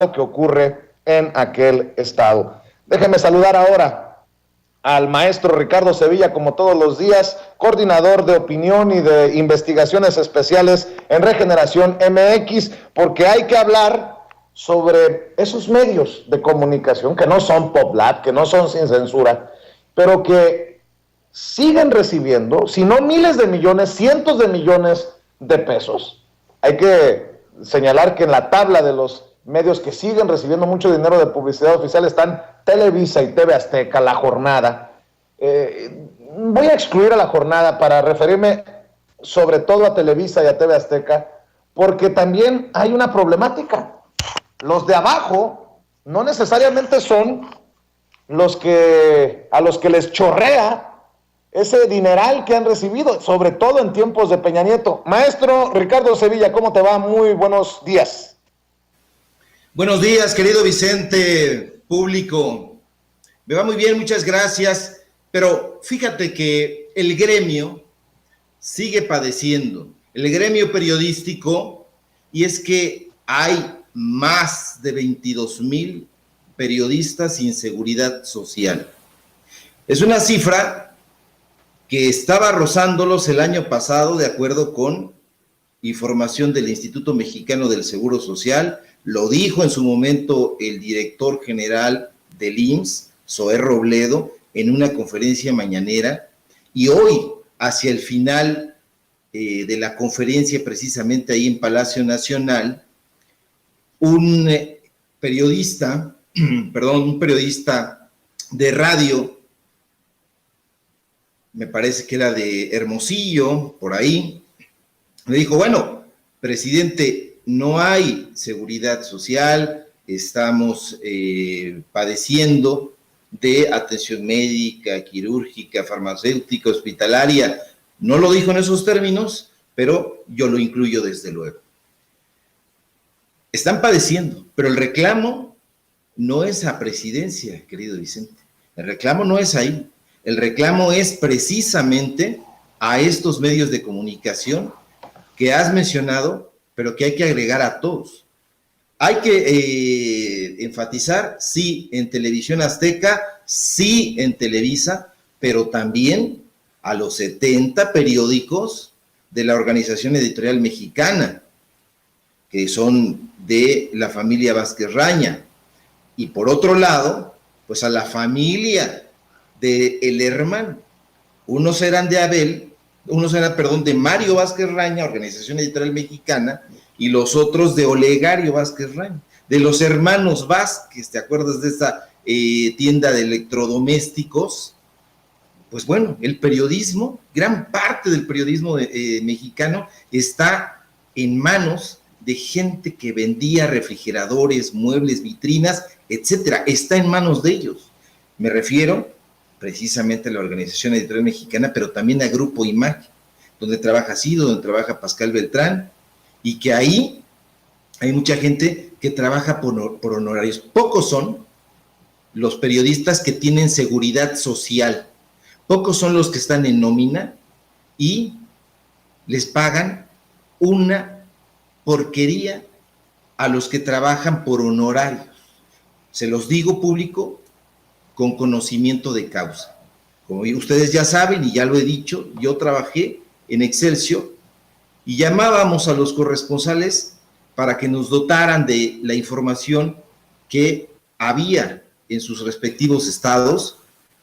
que ocurre en aquel estado. Déjeme saludar ahora al maestro Ricardo Sevilla, como todos los días, coordinador de opinión y de investigaciones especiales en Regeneración MX, porque hay que hablar sobre esos medios de comunicación que no son PopLab, que no son sin censura, pero que siguen recibiendo, si no miles de millones, cientos de millones de pesos. Hay que señalar que en la tabla de los medios que siguen recibiendo mucho dinero de publicidad oficial están Televisa y TV Azteca, La Jornada. Voy a excluir a La Jornada para referirme sobre todo a Televisa y a TV Azteca, porque también hay una problemática. Los de abajo no necesariamente son los que a los que les chorrea ese dineral que han recibido, sobre todo en tiempos de Peña Nieto. Maestro Ricardo Sevilla, ¿cómo te va? Muy buenos días. Buenos días, querido Vicente, público. Me va muy bien, muchas gracias. Pero fíjate que el gremio sigue padeciendo, el gremio periodístico, y es que hay más de 22,000 periodistas sin seguridad social. Es una cifra que estaba rozándolos el año pasado, de acuerdo con información del Instituto Mexicano del Seguro Social. Lo dijo en su momento el director general del IMSS, Zoé Robledo, en una conferencia mañanera, y hoy, hacia el final de la conferencia, precisamente ahí en Palacio Nacional, un periodista de radio, me parece que era de Hermosillo, por ahí, le dijo, bueno, presidente, no hay seguridad social, estamos padeciendo de atención médica, quirúrgica, farmacéutica, hospitalaria. No lo dijo en esos términos, pero yo lo incluyo desde luego. Están padeciendo, pero el reclamo no es a presidencia, querido Vicente. El reclamo no es ahí. El reclamo es precisamente a estos medios de comunicación que has mencionado, pero que hay que agregar a todos. Hay que enfatizar, sí, en Televisión Azteca, sí, en Televisa, pero también a los 70 periódicos de la Organización Editorial Mexicana, que son de la familia Vázquez Raña. Y por otro lado, pues a la familia de el hermano. Unos eran de Mario Vázquez Raña, Organización Editorial Mexicana, y los otros de Olegario Vázquez Raña, de los hermanos Vázquez. ¿Te acuerdas de esa tienda de electrodomésticos? Pues bueno, el periodismo, gran parte del periodismo mexicano está en manos de gente que vendía refrigeradores, muebles, vitrinas, etcétera. Está en manos de ellos. Me refiero precisamente a la Organización Editorial Mexicana, pero también a Grupo Imagen, donde trabaja Cido, donde trabaja Pascal Beltrán, y que ahí hay mucha gente que trabaja por honorarios. Pocos son los periodistas que tienen seguridad social, pocos son los que están en nómina y les pagan una porquería a los que trabajan por honorarios. Se los digo, público, con conocimiento de causa. Como ustedes ya saben, y ya lo he dicho, yo trabajé en Excelsior y llamábamos a los corresponsales para que nos dotaran de la información que había en sus respectivos estados,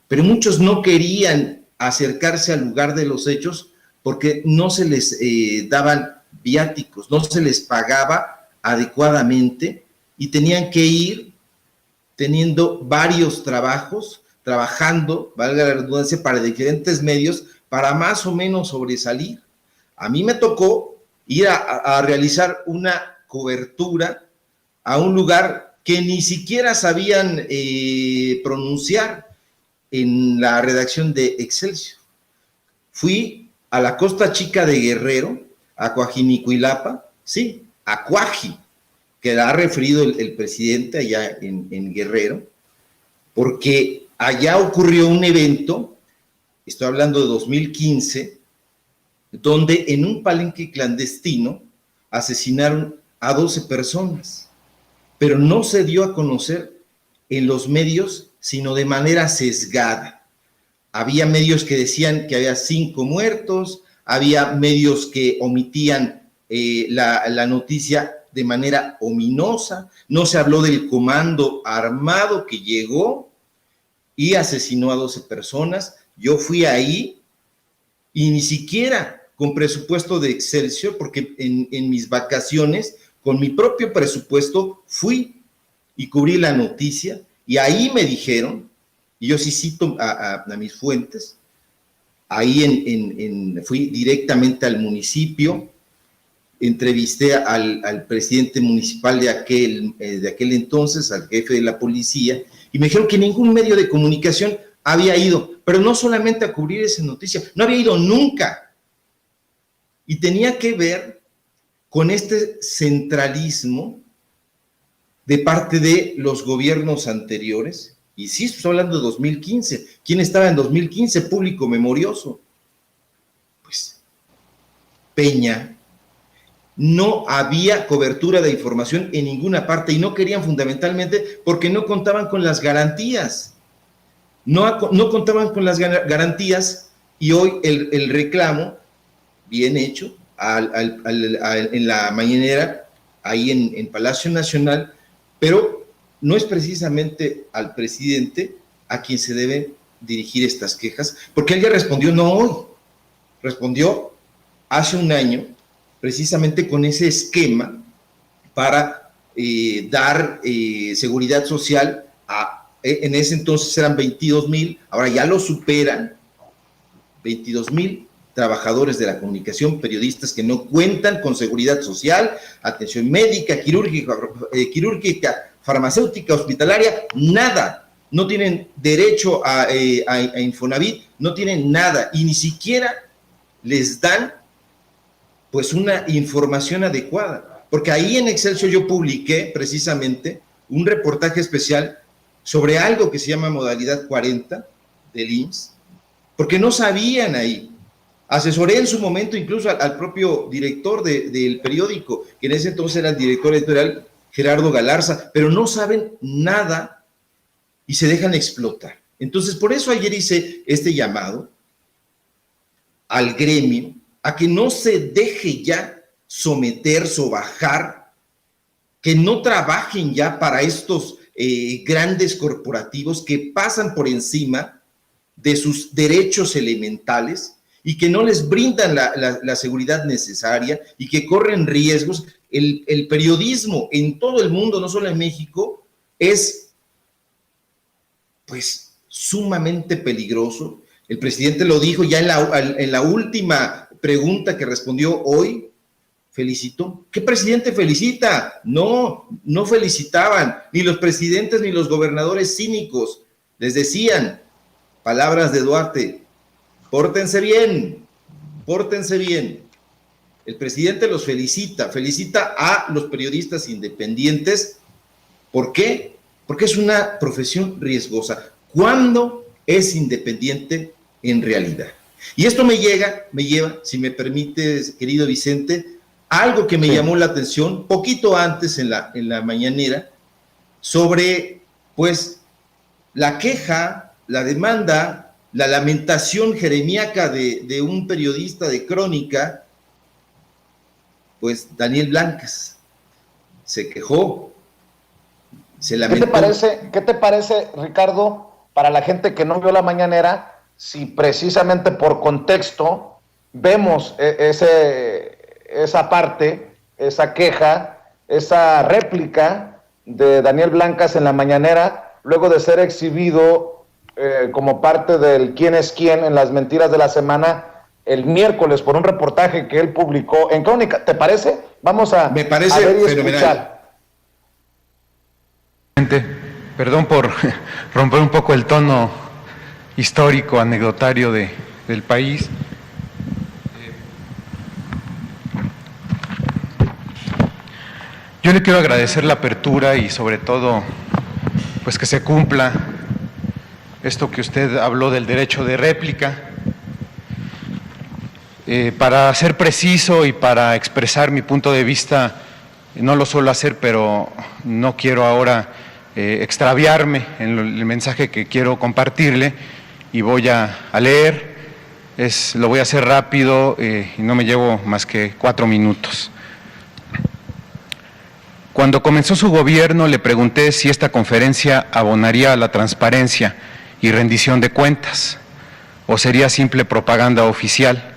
pero muchos no querían acercarse al lugar de los hechos porque no se les daban viáticos, no se les pagaba adecuadamente y tenían que ir teniendo varios trabajos, trabajando, valga la redundancia, para diferentes medios, para más o menos sobresalir. A mí me tocó ir a realizar una cobertura a un lugar que ni siquiera sabían pronunciar en la redacción de Excelsior. Fui a la Costa Chica de Guerrero, a Coajinicuilapa, sí, a Cuaji, que ha referido el presidente allá en Guerrero, porque allá ocurrió un evento, estoy hablando de 2015, donde en un palenque clandestino asesinaron a 12 personas. pero no se dio a conocer en los medios, sino de manera sesgada. Había medios que decían que había 5 muertos, había medios que omitían la noticia de manera ominosa, no se habló del comando armado que llegó y asesinó a 12 personas. Yo fui ahí y ni siquiera con presupuesto de Excelsior, porque en mis vacaciones, con mi propio presupuesto, fui y cubrí la noticia, y ahí me dijeron, y yo sí cito a mis fuentes, ahí fui directamente al municipio, entrevisté al presidente municipal de aquel entonces, al jefe de la policía, y me dijeron que ningún medio de comunicación había ido, pero no solamente a cubrir esa noticia, no había ido nunca. Y tenía que ver con este centralismo de parte de los gobiernos anteriores. Y sí, estoy hablando de 2015. ¿Quién estaba en 2015? Público memorioso. Pues Peña. No había cobertura de información en ninguna parte y no querían, fundamentalmente porque no contaban con las garantías. No contaban con las garantías, y hoy el reclamo, bien hecho, en la mañanera, ahí en Palacio Nacional, pero no es precisamente al presidente a quien se deben dirigir estas quejas, porque él ya respondió, no hoy, respondió hace un año, precisamente con ese esquema para dar seguridad social en ese entonces eran 22,000, ahora ya lo superan, 22,000 trabajadores de la comunicación, periodistas que no cuentan con seguridad social, atención médica, quirúrgica, farmacéutica, hospitalaria, nada. No tienen derecho a Infonavit, no tienen nada, y ni siquiera les dan pues una información adecuada. Porque ahí en Excelsior yo publiqué precisamente un reportaje especial sobre algo que se llama modalidad 40 del IMSS, porque no sabían ahí. Asesoré en su momento incluso al propio director del periódico, que en ese entonces era el director editorial, Gerardo Galarza, pero no saben nada y se dejan explotar. Entonces, por eso ayer hice este llamado al gremio a que no se deje ya someter, sobajar, que no trabajen ya para estos grandes corporativos que pasan por encima de sus derechos elementales y que no les brindan la seguridad necesaria y que corren riesgos. El periodismo en todo el mundo, no solo en México, es pues sumamente peligroso. El presidente lo dijo ya en la última pregunta que respondió hoy, felicitó. ¿Qué presidente felicita? No felicitaban ni los presidentes ni los gobernadores cínicos. Les decían, palabras de Duarte, pórtense bien, pórtense bien. El presidente los felicita a los periodistas independientes. ¿Por qué? Porque es una profesión riesgosa. ¿Cuándo es independiente en realidad? Y esto me lleva, si me permites, querido Vicente, algo que me llamó la atención poquito antes en la mañanera, sobre, pues, la queja, la demanda, la lamentación jeremíaca de un periodista de Crónica, pues, Daniel Blancas. Se quejó, se lamentó. ¿Qué te parece, Ricardo, para la gente que no vio la mañanera, si precisamente por contexto vemos esa parte, esa queja, esa réplica de Daniel Blancas en la mañanera, luego de ser exhibido como parte del quién es quién en las mentiras de la semana el miércoles por un reportaje que él publicó en Crónica? ¿Te parece? Me parece fenomenal. Perdón por romper un poco el tono histórico, anecdotario del país. Yo le quiero agradecer la apertura y sobre todo, pues que se cumpla esto que usted habló del derecho de réplica. Para ser preciso y para expresar mi punto de vista No lo suelo hacer, pero no quiero ahora extraviarme en el mensaje que quiero compartirle y voy a leer. Lo voy a hacer rápido y no me llevo más que 4 minutos. Cuando comenzó su gobierno le pregunté si esta conferencia abonaría a la transparencia y rendición de cuentas o sería simple propaganda oficial.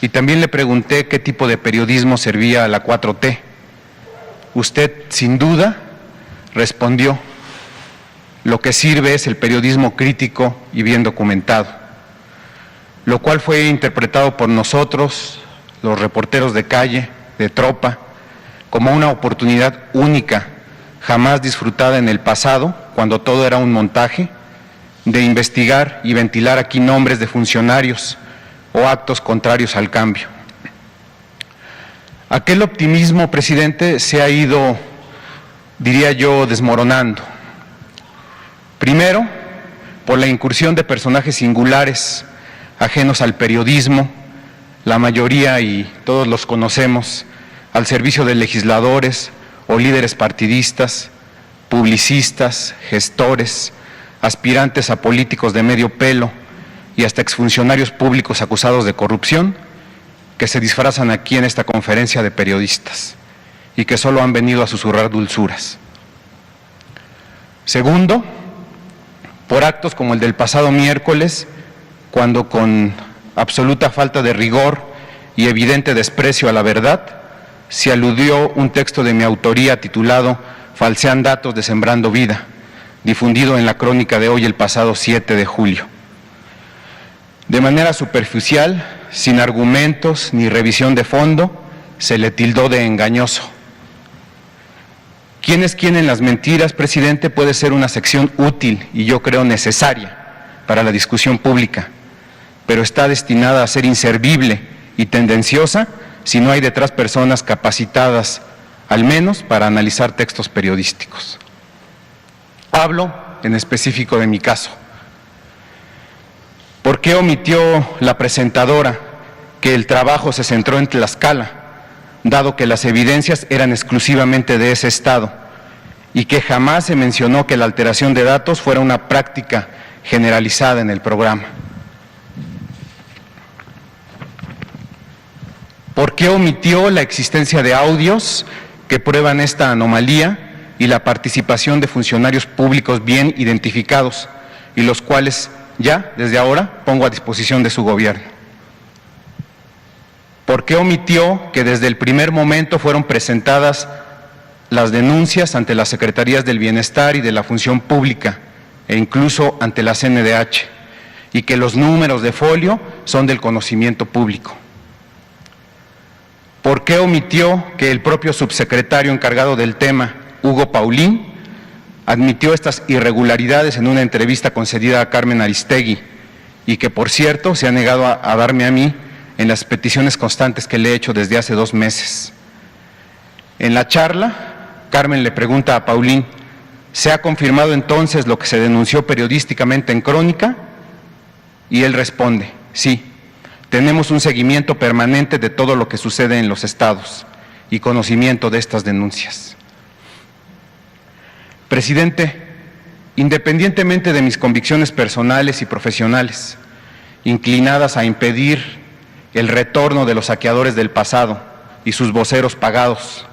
Y también le pregunté qué tipo de periodismo servía a la 4T. Usted, sin duda, respondió: lo que sirve es el periodismo crítico y bien documentado, lo cual fue interpretado por nosotros, los reporteros de calle, de tropa, como una oportunidad única, jamás disfrutada en el pasado, cuando todo era un montaje, de investigar y ventilar aquí nombres de funcionarios o actos contrarios al cambio. Aquel optimismo, presidente, se ha ido, diría yo, desmoronando. Primero, por la incursión de personajes singulares, ajenos al periodismo, la mayoría, y todos los conocemos, al servicio de legisladores o líderes partidistas, publicistas, gestores, aspirantes a políticos de medio pelo y hasta exfuncionarios públicos acusados de corrupción, que se disfrazan aquí en esta conferencia de periodistas y que solo han venido a susurrar dulzuras. Segundo, por actos como el del pasado miércoles, cuando con absoluta falta de rigor y evidente desprecio a la verdad, se aludió un texto de mi autoría titulado Falsean datos de Sembrando Vida, difundido en la crónica de hoy el pasado 7 de julio. De manera superficial, sin argumentos ni revisión de fondo, se le tildó de engañoso. ¿Quién es quién en las mentiras, presidente? Puede ser una sección útil y yo creo necesaria para la discusión pública, pero está destinada a ser inservible y tendenciosa si no hay detrás personas capacitadas, al menos para analizar textos periodísticos. Hablo en específico de mi caso. ¿Por qué omitió la presentadora que el trabajo se centró en Tlaxcala, dado que las evidencias eran exclusivamente de ese estado, y que jamás se mencionó que la alteración de datos fuera una práctica generalizada en el programa? ¿Por qué omitió la existencia de audios que prueban esta anomalía y la participación de funcionarios públicos bien identificados y los cuales ya, desde ahora, pongo a disposición de su gobierno? ¿Por qué omitió que desde el primer momento fueron presentadas las denuncias ante las Secretarías del Bienestar y de la Función Pública e incluso ante la CNDH y que los números de folio son del conocimiento público? ¿Por qué omitió que el propio subsecretario encargado del tema, Hugo Paulín, admitió estas irregularidades en una entrevista concedida a Carmen Aristegui y que, por cierto, se ha negado a darme a mí en las peticiones constantes que le he hecho desde hace 2 meses? En la charla, Carmen le pregunta a Paulín: ¿se ha confirmado entonces lo que se denunció periodísticamente en Crónica? Y él responde: sí, tenemos un seguimiento permanente de todo lo que sucede en los estados y conocimiento de estas denuncias. Presidente, independientemente de mis convicciones personales y profesionales, inclinadas a impedir el retorno de los saqueadores del pasado y sus voceros pagados,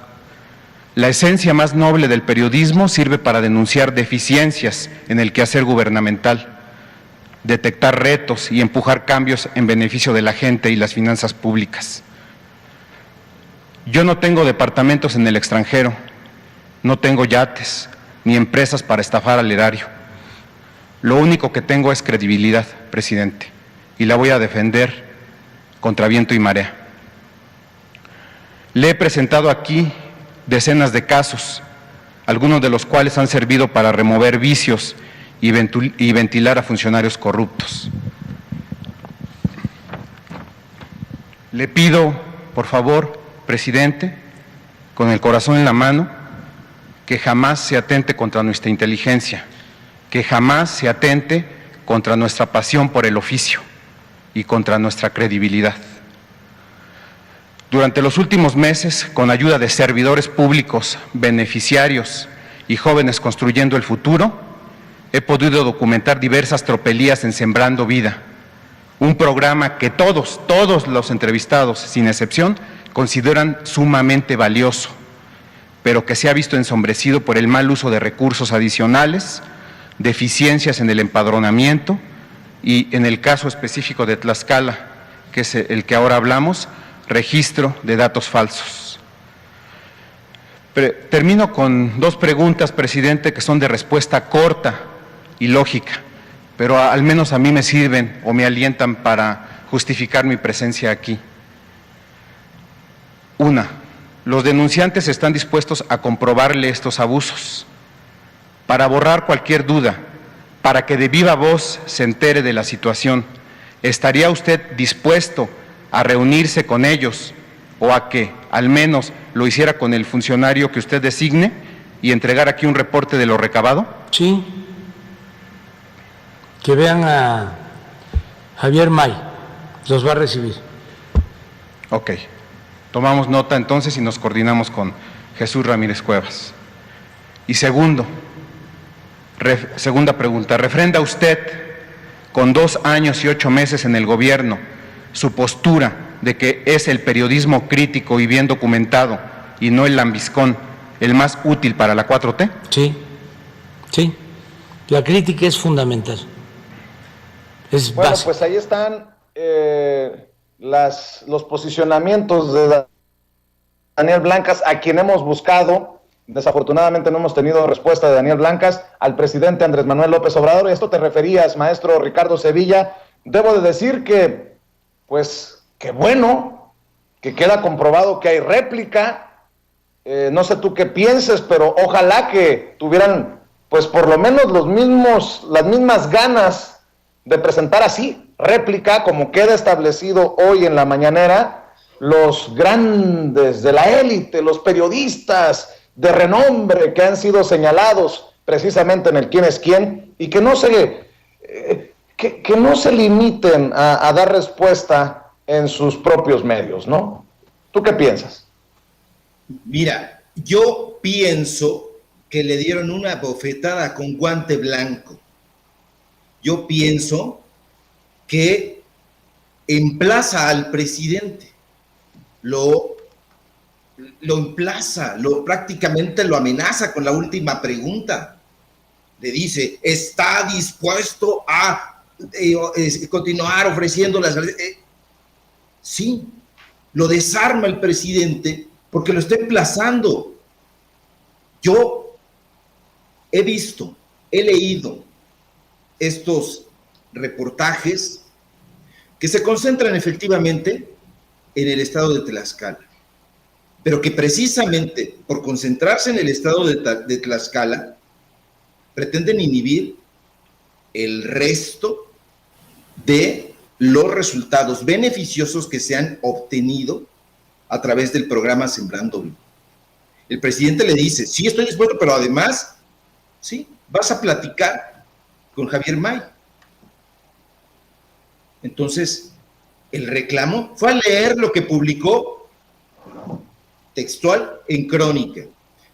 la esencia más noble del periodismo sirve para denunciar deficiencias en el quehacer gubernamental, detectar retos y empujar cambios en beneficio de la gente y las finanzas públicas. Yo no tengo departamentos en el extranjero, no tengo yates ni empresas para estafar al erario. Lo único que tengo es credibilidad, presidente, y la voy a defender contra viento y marea. Le he presentado aquí decenas de casos, algunos de los cuales han servido para remover vicios y ventilar a funcionarios corruptos. Le pido, por favor, presidente, con el corazón en la mano, que jamás se atente contra nuestra inteligencia, que jamás se atente contra nuestra pasión por el oficio y contra nuestra credibilidad. Durante los últimos meses, con ayuda de servidores públicos, beneficiarios y jóvenes construyendo el futuro, he podido documentar diversas tropelías en Sembrando Vida, un programa que todos los entrevistados, sin excepción, consideran sumamente valioso, pero que se ha visto ensombrecido por el mal uso de recursos adicionales, deficiencias en el empadronamiento y, en el caso específico de Tlaxcala, que es el que ahora hablamos, registro de datos falsos. Termino con 2 preguntas, presidente, que son de respuesta corta y lógica, pero al menos a mí me sirven o me alientan para justificar mi presencia aquí. Una, los denunciantes están dispuestos a comprobarle estos abusos. Para borrar cualquier duda, para que de viva voz se entere de la situación, ¿estaría usted dispuesto a reunirse con ellos o a que al menos lo hiciera con el funcionario que usted designe y entregar aquí un reporte de lo recabado? Sí, que vean a Javier May, los va a recibir. Ok, tomamos nota entonces y nos coordinamos con Jesús Ramírez Cuevas. Y segunda pregunta, ¿refrenda usted, con 2 años y 8 meses en el gobierno, su postura de que es el periodismo crítico y bien documentado y no el lambiscón el más útil para la 4T? Sí, sí, la crítica es fundamental. Es bueno, básico. Pues ahí están los posicionamientos de Daniel Blancas, a quien hemos buscado. Desafortunadamente no hemos tenido respuesta de Daniel Blancas al presidente Andrés Manuel López Obrador. Esto te referías, maestro Ricardo Sevilla. Debo de decir que, pues, qué bueno, que queda comprobado que hay réplica. No sé tú qué pienses, pero ojalá que tuvieran, pues, por lo menos las mismas ganas de presentar así, réplica, como queda establecido hoy en la mañanera, los grandes de la élite, los periodistas de renombre que han sido señalados precisamente en el quién es quién, y que no se limiten a dar respuesta en sus propios medios, ¿no? ¿Tú qué piensas? Mira, yo pienso que le dieron una bofetada con guante blanco. Yo pienso que emplaza al presidente, lo emplaza, prácticamente lo amenaza con la última pregunta. Le dice, ¿está dispuesto a continuar ofreciendo las... Sí, lo desarma el presidente porque lo está emplazando. Yo he visto, he leído estos reportajes que se concentran efectivamente en el estado de Tlaxcala, pero que precisamente por concentrarse en el estado de Tlaxcala pretenden inhibir el resto de los resultados beneficiosos que se han obtenido a través del programa Sembrando Vida. El presidente le dice, sí, estoy dispuesto, pero además, sí, vas a platicar con Javier May. Entonces, el reclamo fue a leer lo que publicó textual en Crónica.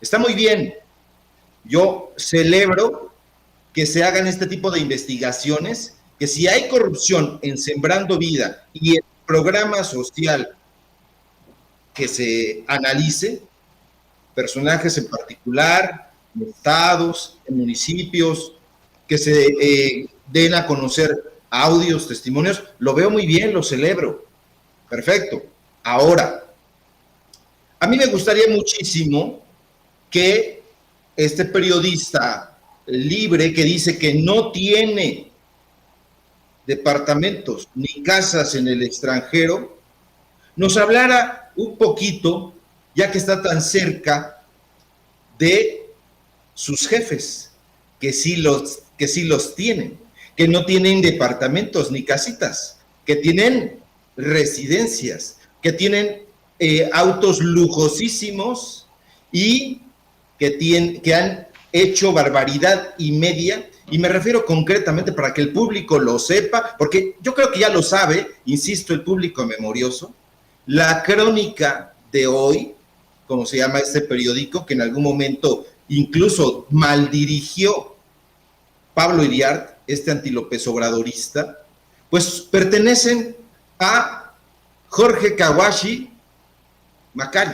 Está muy bien. Yo celebro que se hagan este tipo de investigaciones, que si hay corrupción en Sembrando Vida y el programa social que se analice, personajes en particular, en estados, en municipios, que se den a conocer audios, testimonios, lo veo muy bien, lo celebro. Perfecto. Ahora, a mí me gustaría muchísimo que este periodista libre que dice que no tiene departamentos ni casas en el extranjero, nos hablara un poquito, ya que está tan cerca de sus jefes, que sí los tienen, que no tienen departamentos ni casitas, que tienen residencias, que tienen autos lujosísimos y que han hecho barbaridad y media, y me refiero concretamente para que el público lo sepa, porque yo creo que ya lo sabe, insisto, el público memorioso, La Crónica de Hoy, como se llama este periódico, que en algún momento incluso maldirigió Pablo Iriart, este antilópez obradorista, pues pertenecen a Jorge Kawashi Macari.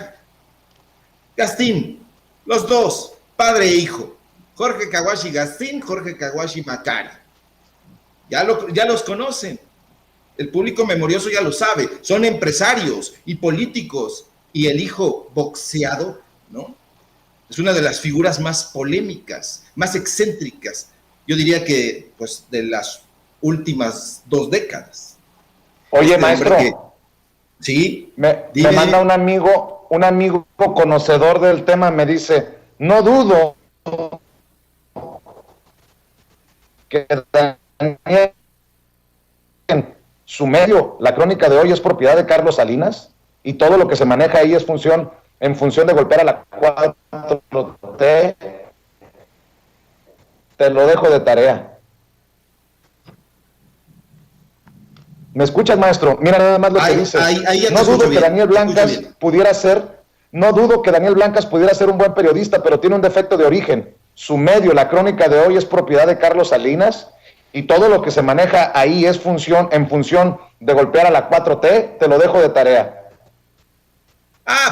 Gastín, los dos, padre e hijo. Jorge Kawashi Gastín, Jorge Kawashi Macari. Ya los conocen. El público memorioso ya lo sabe. Son empresarios y políticos. Y el hijo boxeador, ¿no? Es una de las figuras más polémicas, más excéntricas. Yo diría que, pues, de las últimas 2 décadas. Oye, maestro. Sí. Me manda un amigo conocedor del tema, me dice, no dudo que Daniel, su medio, La Crónica de Hoy, es propiedad de Carlos Salinas y todo lo que se maneja ahí es en función de golpear a la 4T. Te lo dejo de tarea. ¿Me escuchas, maestro? Mira nada más lo que dice. No dudo que Daniel Blancas pudiera ser un buen periodista, pero tiene un defecto de origen. Su medio, La Crónica de Hoy, es propiedad de Carlos Salinas y todo lo que se maneja ahí es en función de golpear a la 4T. Te lo dejo de tarea.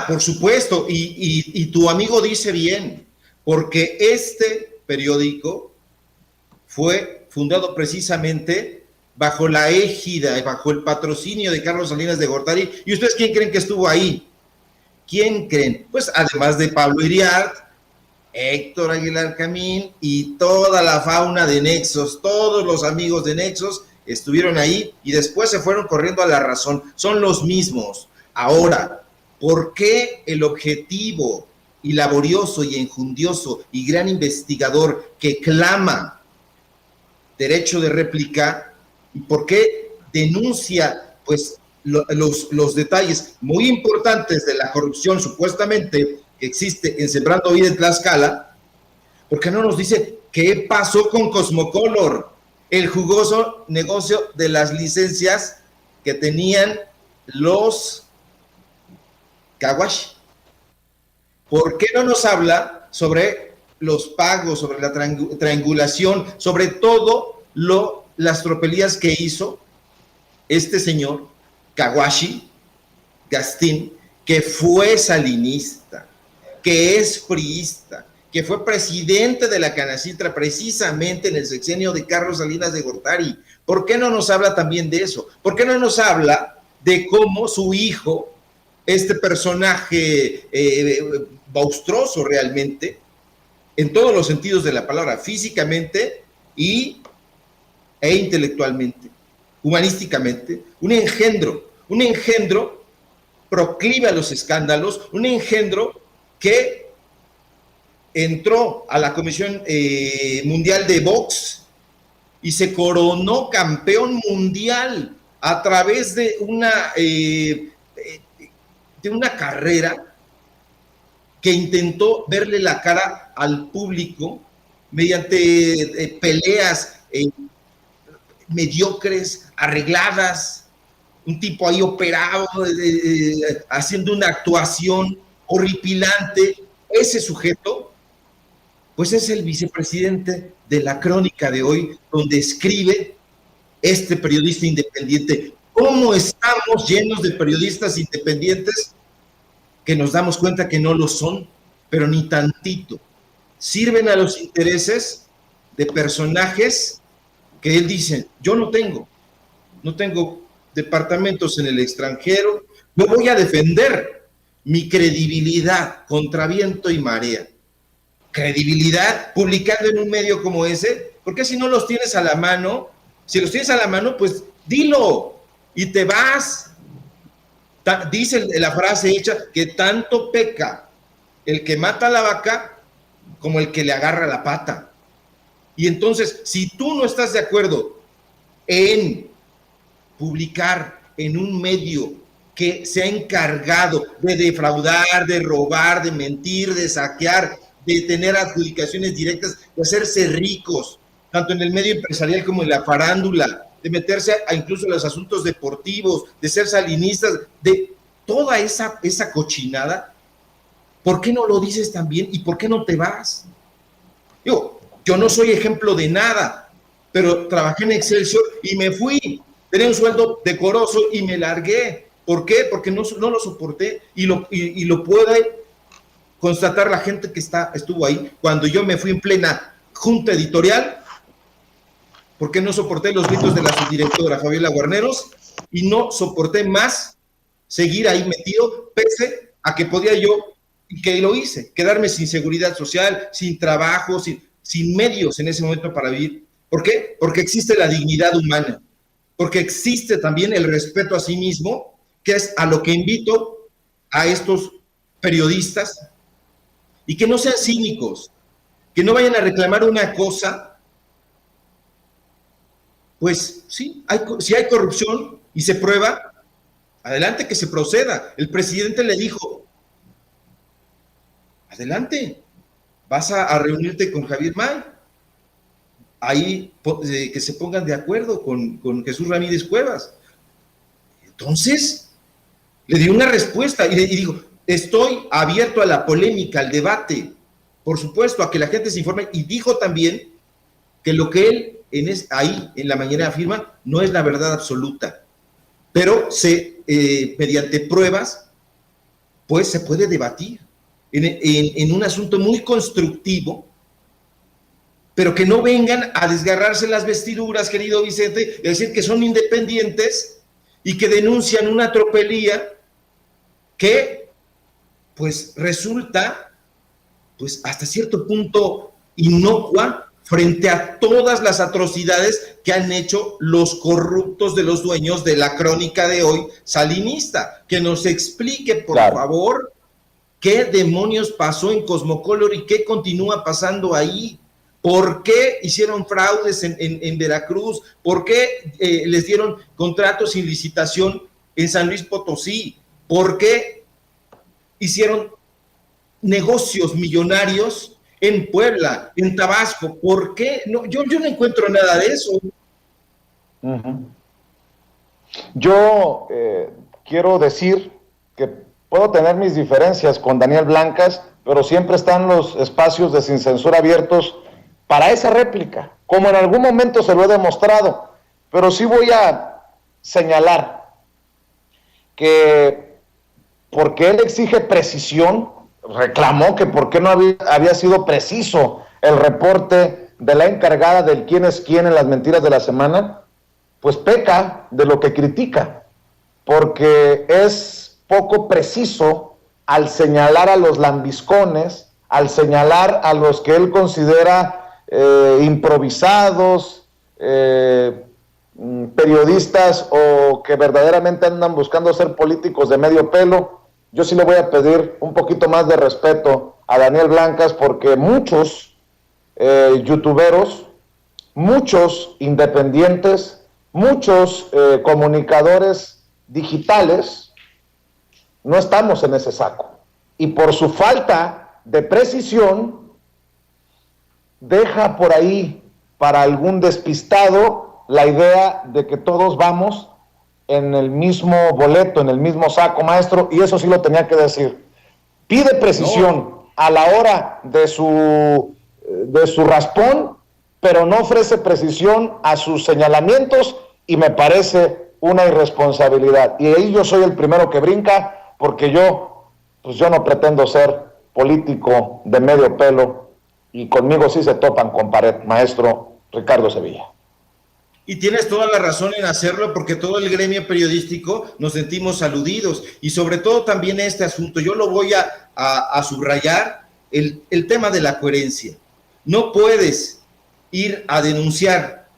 Por supuesto, y tu amigo dice bien, porque este periódico fue fundado precisamente bajo la égida, bajo el patrocinio de Carlos Salinas de Gortari. ¿Y ustedes quién creen que estuvo ahí? ¿Quién creen? Pues además de Pablo Iriart, Héctor Aguilar Camín y toda la fauna de Nexos, todos los amigos de Nexos estuvieron ahí y después se fueron corriendo a La Razón. Son los mismos. Ahora, ¿por qué el objetivo y laborioso y enjundioso y gran investigador que clama derecho de réplica, y por qué denuncia pues los detalles muy importantes de la corrupción supuestamente que existe en Sembrando Vida en Tlaxcala? ¿Por qué no nos dice qué pasó con Cosmocolor, el jugoso negocio de las licencias que tenían los Kawashi? ¿Por qué no nos habla sobre los pagos, sobre la triangulación, sobre todo las tropelías que hizo este señor Kawashi Gastín, que fue salinista, que es priista, que fue presidente de la Canacitra precisamente en el sexenio de Carlos Salinas de Gortari? ¿Por qué no nos habla también de eso? ¿Por qué no nos habla de cómo su hijo, este personaje monstruoso realmente, en todos los sentidos de la palabra, físicamente e intelectualmente, humanísticamente, un engendro proclive a los escándalos, un engendro que entró a la Comisión Mundial de Box y se coronó campeón mundial a través de una carrera que intentó verle la cara al público mediante peleas mediocres, arregladas, un tipo ahí operado, haciendo una actuación horripilante. Ese sujeto, pues es el vicepresidente de La Crónica de Hoy, donde escribe este periodista independiente. ¿Cómo estamos llenos de periodistas independientes que nos damos cuenta que no lo son, pero ni tantito? Sirven a los intereses de personajes que él dice, yo no tengo departamentos en el extranjero, yo voy a defender mi credibilidad contra viento y marea. Credibilidad publicando en un medio como ese, porque si no los tienes a la mano, pues dilo y te vas. Dice la frase hecha que tanto peca el que mata a la vaca como el que le agarra la pata. Y entonces, si tú no estás de acuerdo en publicar en un medio que se ha encargado de defraudar, de robar, de mentir, de saquear, de tener adjudicaciones directas, de hacerse ricos, tanto en el medio empresarial como en la farándula, de meterse incluso en los asuntos deportivos, de ser salinistas, de toda esa cochinada, ¿por qué no lo dices también y por qué no te vas? Yo no soy ejemplo de nada, pero trabajé en Excelsior y me fui. Tenía un sueldo decoroso y me largué. ¿Por qué? Porque no lo soporté y lo puede constatar la gente que estuvo ahí. Cuando yo me fui en plena junta editorial, porque no soporté los gritos de la subdirectora Fabiola Guarneros y no soporté más seguir ahí metido, pese a que podía yo, y que lo hice, quedarme sin seguridad social, sin trabajo, sin medios en ese momento para vivir. ¿Por qué? Porque existe la dignidad humana, porque existe también el respeto a sí mismo, que es a lo que invito a estos periodistas, y que no sean cínicos, que no vayan a reclamar una cosa. Pues sí, si hay corrupción y se prueba, adelante, que se proceda. El presidente le dijo, adelante, vas a reunirte con Javier May, ahí que se pongan de acuerdo con Jesús Ramírez Cuevas. Entonces, le dio una respuesta y dijo, estoy abierto a la polémica, al debate, por supuesto, a que la gente se informe, y dijo también que lo que él ahí en la mañana afirma no es la verdad absoluta, pero mediante pruebas, pues se puede debatir en un asunto muy constructivo, pero que no vengan a desgarrarse las vestiduras, querido Vicente, es decir, que son independientes y que denuncian una tropelía que, pues, resulta, pues, hasta cierto punto inocua frente a todas las atrocidades que han hecho los corruptos de los dueños de la crónica de hoy salinista. Que nos explique, por favor, qué demonios pasó en Cosmocolor y qué continúa pasando ahí. ¿Por qué hicieron fraudes en Veracruz? ¿Por qué les dieron contratos sin licitación en San Luis Potosí? ¿Por qué hicieron negocios millonarios en Puebla, en Tabasco? ¿Por qué? No, yo no encuentro nada de eso. Uh-huh. Yo quiero decir que puedo tener mis diferencias con Daniel Blancas, pero siempre están los espacios de Sin Censura abiertos para esa réplica, como en algún momento se lo he demostrado. Pero sí voy a señalar que porque él exige precisión, reclamó que por qué no había sido preciso el reporte de la encargada del quién es quién en las mentiras de la semana, pues peca de lo que critica, porque es poco preciso al señalar a los lambiscones, al señalar a los que él considera improvisados, periodistas o que verdaderamente andan buscando ser políticos de medio pelo. Yo sí le voy a pedir un poquito más de respeto a Daniel Blancas, porque muchos youtuberos, muchos independientes, muchos comunicadores digitales, no estamos en ese saco. Y por su falta de precisión, deja por ahí para algún despistado la idea de que todos vamos en el mismo boleto, en el mismo saco, maestro, y eso sí lo tenía que decir. Pide precisión a la hora de su raspón, pero no ofrece precisión a sus señalamientos, y me parece una irresponsabilidad. Y ahí yo soy el primero que brinca, porque yo no pretendo ser político de medio pelo, y conmigo sí se topan con pared, maestro Ricardo Sevilla. Y tienes toda la razón en hacerlo, porque todo el gremio periodístico nos sentimos aludidos, y sobre todo también este asunto, yo lo voy a subrayar, el tema de la coherencia. No puedes ir a denunciar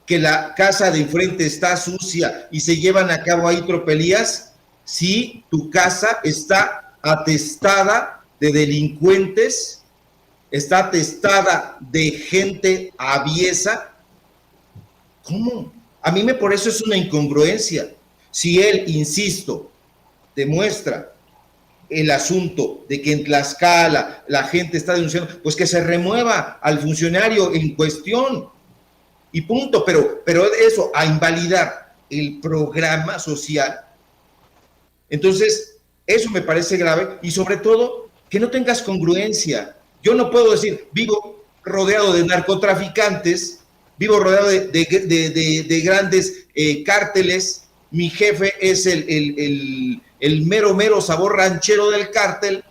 que la casa de enfrente está sucia y se llevan a cabo ahí tropelías si tu casa está atestada de delincuentes, está atestada de gente aviesa. ¿Cómo? A mí por eso es una incongruencia. Si él, insisto, demuestra el asunto de que en Tlaxcala la gente está denunciando, pues que se remueva al funcionario en cuestión y punto. Pero eso, a invalidar el programa social, entonces Eso me parece grave y sobre todo que no tengas congruencia. Yo no puedo decir, vivo rodeado de narcotraficantes, vivo rodeado de grandes cárteles, mi jefe es el mero sabor ranchero del cártel,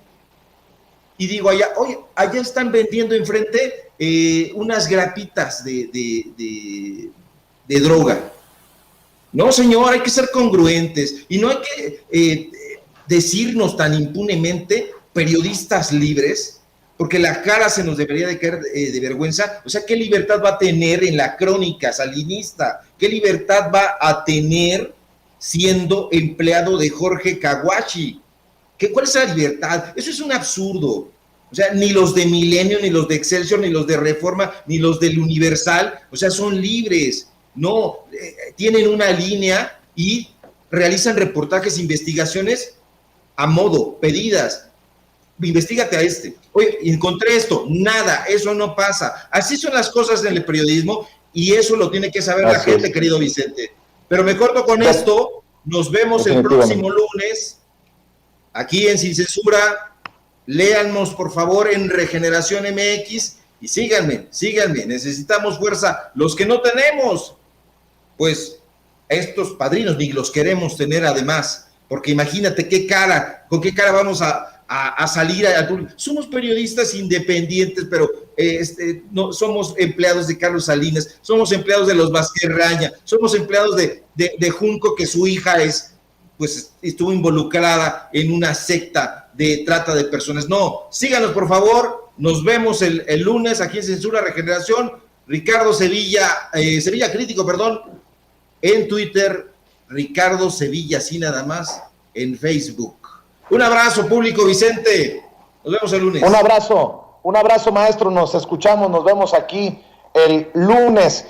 y digo, allá están vendiendo enfrente unas grapitas de droga. No, señor, hay que ser congruentes y no hay que decirnos tan impunemente periodistas libres, porque la cara se nos debería de caer de vergüenza. O sea, ¿qué libertad va a tener en la crónica salinista? ¿Qué libertad va a tener siendo empleado de Jorge Caguachi? ¿Cuál es la libertad? Eso es un absurdo. O sea, ni los de Milenio, ni los de Excelsior, ni los de Reforma, ni los del Universal, o sea, son libres. No, tienen una línea y realizan reportajes, investigaciones a modo, pedidas. Investígate a este. Oye, encontré esto. Nada, eso no pasa. Así son las cosas en el periodismo y eso lo tiene que saber la gente, querido Vicente. Pero me corto con esto. Nos vemos el próximo lunes aquí en Sin Censura. Léanos, por favor, en Regeneración MX y síganme. Necesitamos fuerza. Los que no tenemos, pues estos padrinos ni los queremos tener además, porque imagínate con qué cara vamos a salir al público. Somos periodistas independientes, pero no somos empleados de Carlos Salinas, somos empleados de los Vázquez Raña, somos empleados de Junco, que su hija estuvo involucrada en una secta de trata de personas. No, síganos por favor, nos vemos el lunes aquí en Censura Regeneración. Ricardo Sevilla Crítico, en Twitter, Ricardo Sevilla, así nada más, en Facebook. Un abrazo, público, Vicente, nos vemos el lunes. Un abrazo maestro, nos escuchamos, nos vemos aquí el lunes.